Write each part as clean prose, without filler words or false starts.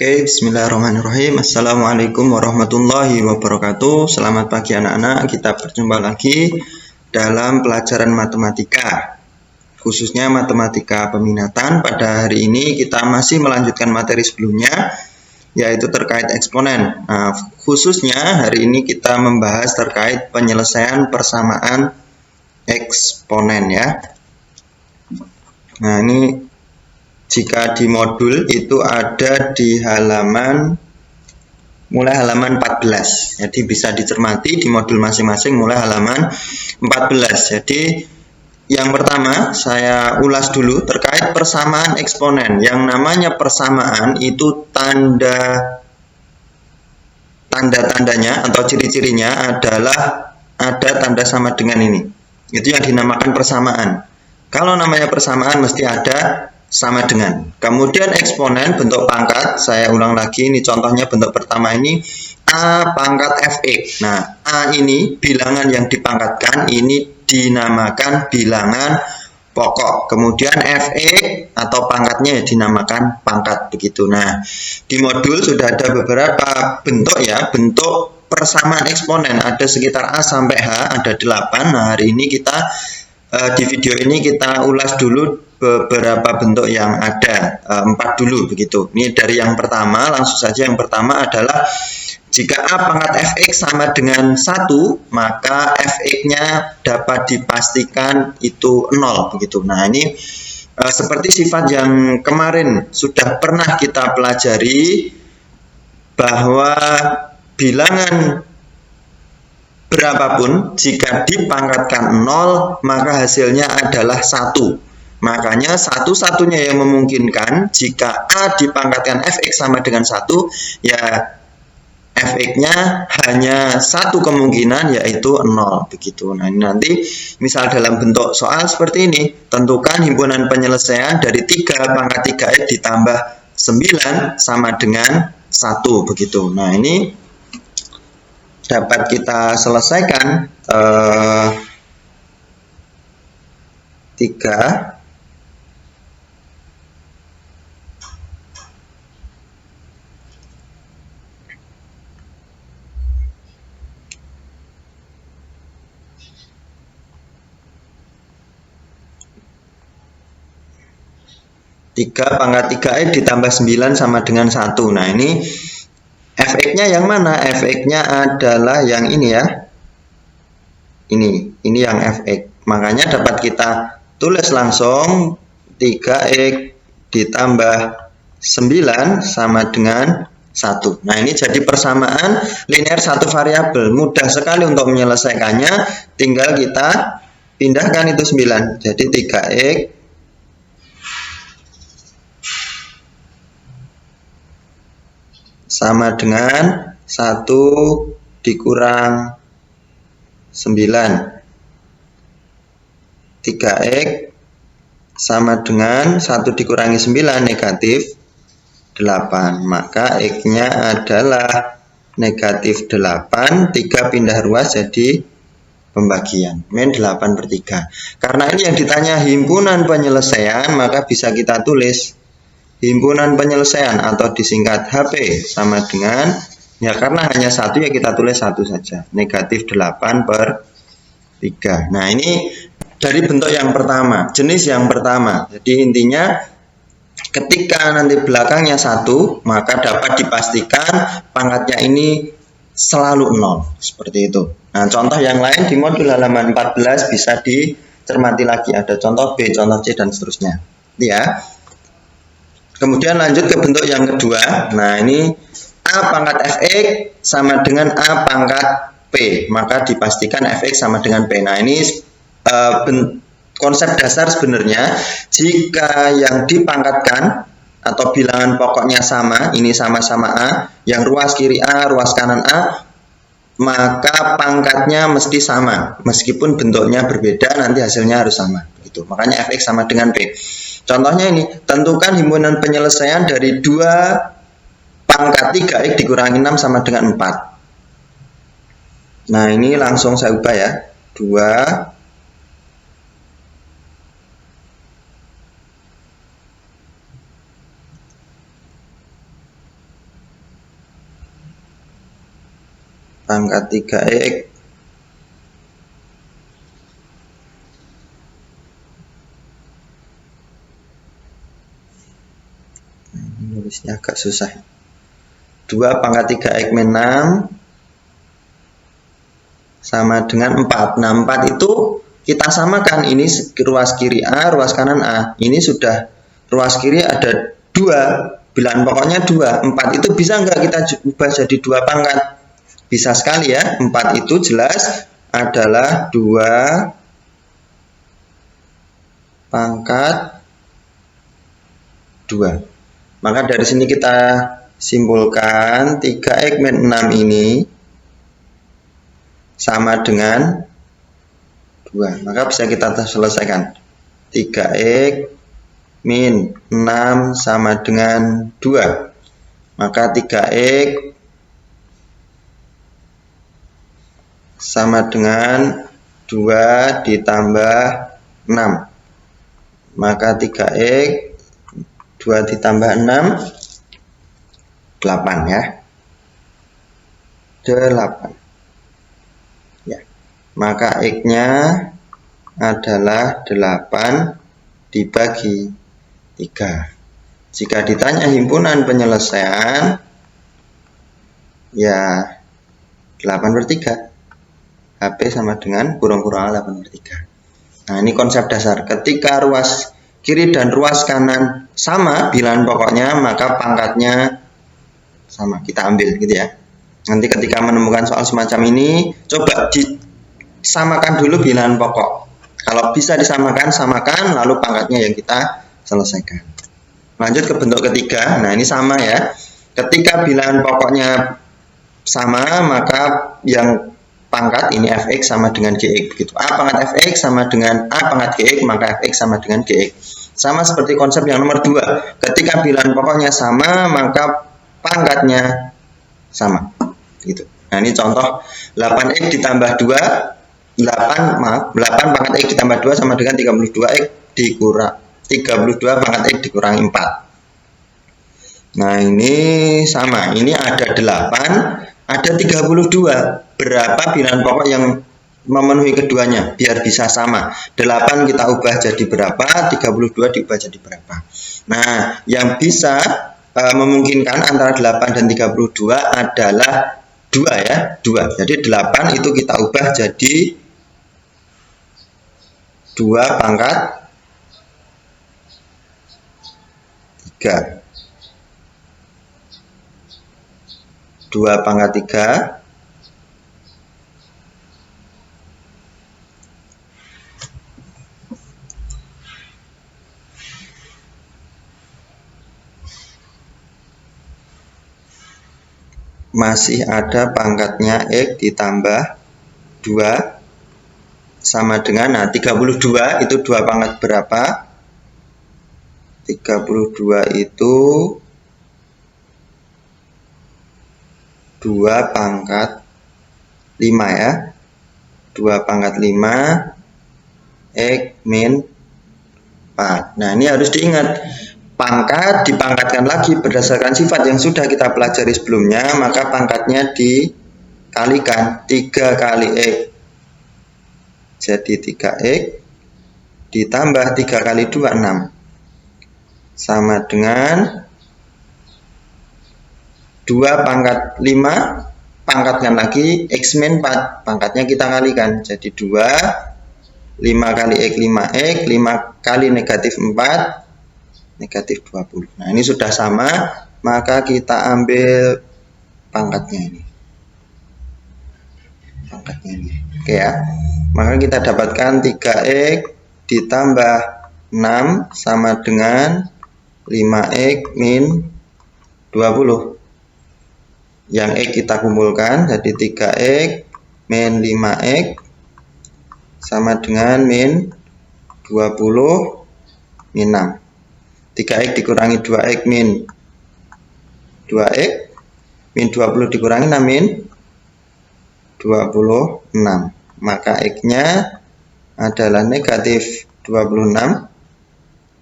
Oke, bismillahirrahmanirrahim. Assalamualaikum warahmatullahi wabarakatuh. Selamat pagi anak-anak. Kita berjumpa lagi dalam pelajaran matematika, khususnya matematika peminatan. Pada hari ini kita masih melanjutkan materi sebelumnya, yaitu terkait eksponen. Nah, khususnya hari ini kita membahas terkait penyelesaian persamaan eksponen ya. Nah, ini jika di modul itu ada di mulai halaman 14. Jadi bisa dicermati di modul masing-masing mulai halaman 14. Jadi yang pertama saya ulas dulu terkait persamaan eksponen. Yang namanya persamaan itu tanda-tandanya atau ciri-cirinya adalah ada tanda sama dengan ini. Itu yang dinamakan persamaan. Kalau namanya persamaan mesti ada sama dengan. Kemudian eksponen bentuk pangkat, saya ulang lagi, ini contohnya bentuk pertama ini A pangkat Fx. Nah, A ini bilangan yang dipangkatkan, ini dinamakan bilangan pokok. Kemudian Fx atau pangkatnya dinamakan pangkat begitu. Nah, di modul sudah ada beberapa bentuk ya, bentuk persamaan eksponen. Ada sekitar A sampai H, ada 8. Nah, hari ini kita di video ini kita ulas dulu beberapa bentuk yang ada, 4 dulu begitu. Ini dari yang pertama, langsung saja yang pertama adalah jika A pangkat Fx sama dengan 1, maka Fx-nya dapat dipastikan itu 0 begitu. Nah, ini seperti sifat yang kemarin sudah pernah kita pelajari, bahwa bilangan berapapun jika dipangkatkan 0 maka hasilnya adalah 1. Makanya satu-satunya yang memungkinkan jika A dipangkatkan Fx sama dengan 1, ya Fx-nya hanya satu kemungkinan, yaitu 0 begitu. Nah, ini nanti misal dalam bentuk soal seperti ini, tentukan himpunan penyelesaian dari 3 pangkat 3x ditambah 9 sama dengan 1 begitu. Nah, ini dapat kita selesaikan 3 pangkat 3x ditambah 9 sama dengan 1. Nah, ini Fx-nya yang mana? Fx-nya adalah yang ini ya. Ini yang Fx. Makanya dapat kita tulis langsung 3x ditambah 9 sama dengan 1. Nah, ini jadi persamaan linear satu variabel. Mudah sekali untuk menyelesaikannya. Tinggal kita pindahkan itu 9. Jadi 3x sama dengan 1 dikurang 9. 3x sama dengan 1 dikurangi 9 negatif 8. Maka x-nya adalah negatif 8. 3 pindah ruas jadi pembagian. Min 8/3. Karena ini yang ditanya himpunan penyelesaian, maka bisa kita tulis himpunan penyelesaian atau disingkat HP sama dengan, ya karena hanya 1 ya kita tulis 1 saja, negatif 8/3. Nah, ini dari bentuk yang pertama, jenis yang pertama. Jadi intinya ketika nanti belakangnya 1, maka dapat dipastikan pangkatnya ini selalu 0, seperti itu. Nah, contoh yang lain di modul halaman 14 bisa dicermati lagi, ada contoh B, contoh C dan seterusnya ya. Kemudian lanjut ke bentuk yang kedua. Nah, ini A pangkat Fx sama dengan A pangkat P. Maka dipastikan Fx sama dengan P. Nah, ini konsep dasar sebenarnya. Jika yang dipangkatkan atau bilangan pokoknya sama, ini sama-sama A, yang ruas kiri A, ruas kanan A, maka pangkatnya mesti sama. Meskipun bentuknya berbeda, nanti hasilnya harus sama. Gitu. Makanya Fx sama dengan P. Contohnya ini, tentukan himpunan penyelesaian dari 2 pangkat 3x dikurangi 6 sama dengan 4. Nah, ini langsung saya ubah ya. 2 2 pangkat 3x nulisnya agak susah. 2 pangkat 3x min 6 sama dengan 4. Nah, 4 itu kita samakan. Ini ruas kiri A, ruas kanan A. Ini sudah ruas kiri ada 2. Bilangan pokoknya 2. 4 itu bisa nggak kita ubah jadi 2 pangkat? Bisa sekali ya. 4 itu jelas adalah 2 pangkat 2. Maka dari sini kita simpulkan 3x min 6 ini sama dengan 2. Maka bisa kita selesaikan. 3x min 6 sama dengan 2. Maka 3x sama dengan 2 ditambah 6. Maka 3x 2 ditambah 6 8 ya. 8. Ya. Maka x-nya adalah 8 dibagi 3. Jika ditanya himpunan penyelesaian, ya 8/3. HP sama dengan kurang-kurang 8/3. Nah, ini konsep dasar. Ketika ruas kiri dan ruas kanan sama bilangan pokoknya, maka pangkatnya sama. Kita ambil gitu ya. Nanti ketika menemukan soal semacam ini, coba disamakan dulu bilangan pokok. Kalau bisa disamakan, samakan, lalu pangkatnya yang kita selesaikan. Lanjut ke bentuk ketiga. Nah, ini sama ya. Ketika bilangan pokoknya sama, maka yang pangkat ini fx sama dengan gx begitu. A pangkat fx sama dengan A pangkat gx, maka fx sama dengan gx. Sama seperti konsep yang nomor 2. Ketika bilangan pokoknya sama, maka pangkatnya sama. Gitu. Nah, ini contoh 8x ditambah 2, 8 pangkat x ditambah 2 sama dengan 32x dikurang 32 pangkat x dikurangi 4. Nah, ini sama. Ini ada 8, ada 32. Berapa bilangan pokok yang memenuhi keduanya biar bisa sama. 8 kita ubah jadi berapa, 32 diubah jadi berapa. Nah, yang bisa memungkinkan antara 8 dan 32 adalah 2 ya, 2. Jadi 8 itu kita ubah jadi 2 pangkat 3. 2 pangkat 3 masih ada pangkatnya x ditambah 2 sama dengan, nah 32 itu 2 pangkat berapa? 32 itu 2 pangkat 5 ya. 2 pangkat 5 x min 4. Nah, ini harus diingat. Pangkat dipangkatkan lagi berdasarkan sifat yang sudah kita pelajari sebelumnya, maka pangkatnya dikalikan 3 kali x jadi 3x ditambah 3 kali 2 6 sama dengan 2 pangkat 5 pangkatkan lagi x min 4, pangkatnya kita kalikan jadi 2 5 kali x 5x 5 kali negatif 4 negatif 20. Nah, ini sudah sama, maka kita ambil pangkatnya ini. Pangkatnya ini. Oke ya. Maka kita dapatkan 3x ditambah 6 sama dengan 5x min 20. Yang x kita kumpulkan jadi 3x min 5x sama dengan min 20 min 6. 3x dikurangi 2x min 2x min 20 dikurangi 6 min 26. Maka x-nya adalah negatif 26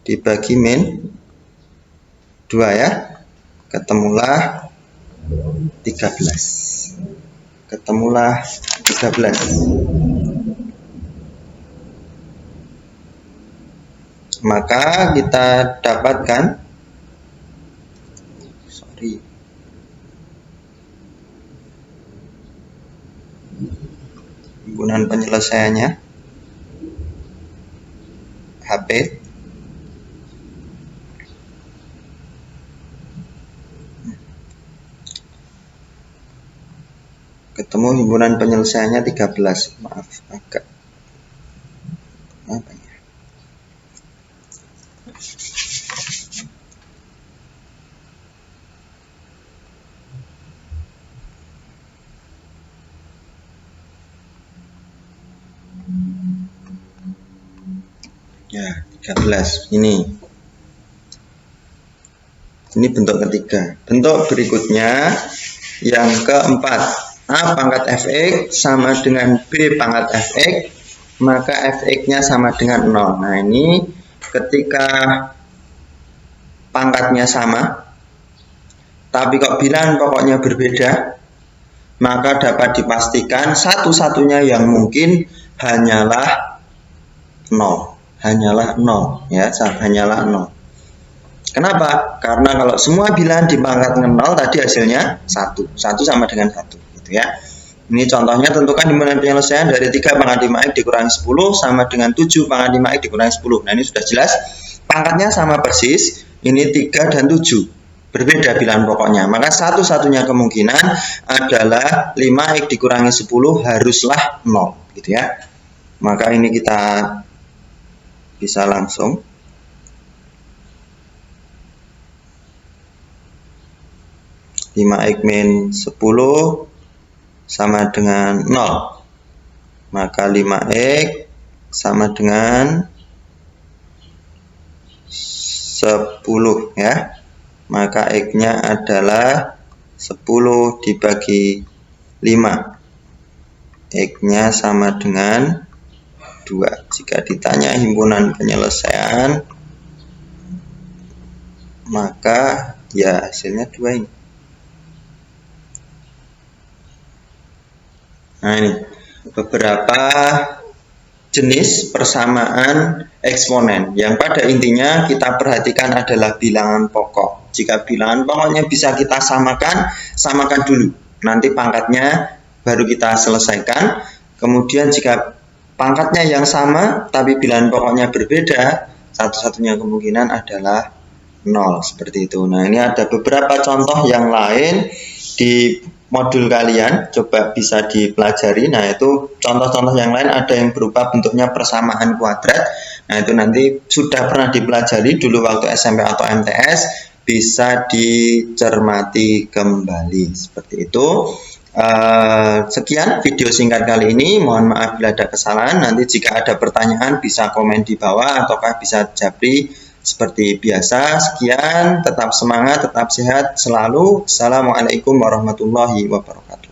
dibagi min 2 ya. Ketemulah 13. ketemulah 13. Maka kita dapatkan himpunan penyelesaiannya HP ketemu himpunan penyelesaiannya 13. Maaf agak apa ya? Ya, 13 ini bentuk ketiga. Bentuk berikutnya yang keempat, A pangkat fx sama dengan B pangkat fx, maka fx-nya sama dengan 0. Nah, ini ketika pangkatnya sama, tapi kok bilangan pokoknya berbeda, maka dapat dipastikan satu-satunya yang mungkin hanyalah 0. Hanyalah 0 ya, hanyalah 0. Kenapa? Karena kalau semua bilangan dipangkatkan 0 tadi hasilnya 1. 1 sama dengan 1 gitu ya. Ini contohnya, tentukan himpunan penyelesaian dari 3 pangkat 5x dikurangi 10 sama dengan 7 pangkat 5x dikurangi 10. Nah, ini sudah jelas pangkatnya sama persis, ini 3 dan 7. Berbeda bilangan pokoknya. Maka satu-satunya kemungkinan adalah 5x dikurangi 10 haruslah 0 gitu ya. Maka ini kita bisa langsung (5x min 10) sama dengan 0. Maka 5x sama dengan 10 ya. Maka x-nya adalah 10 dibagi 5. X-nya sama dengan 2. Jika ditanya himpunan penyelesaian, maka ya hasilnya 2 ini. Nah, ini beberapa jenis persamaan eksponen yang pada intinya kita perhatikan adalah bilangan pokok. Jika bilangan pokoknya bisa kita samakan, samakan dulu. Nanti pangkatnya baru kita selesaikan. Kemudian jika pangkatnya yang sama tapi bilangan pokoknya berbeda, satu-satunya kemungkinan adalah 0 seperti itu. Nah, ini ada beberapa contoh yang lain di modul kalian, coba bisa dipelajari. Nah, itu contoh-contoh yang lain ada yang berupa bentuknya persamaan kuadrat. Nah, itu nanti sudah pernah dipelajari dulu waktu SMP atau MTS, bisa dicermati kembali seperti itu. Sekian video singkat kali ini, mohon maaf bila ada kesalahan. Nanti jika ada pertanyaan bisa komen di bawah ataukah bisa japri seperti biasa. Sekian, tetap semangat, tetap sehat selalu. Assalamualaikum warahmatullahi wabarakatuh.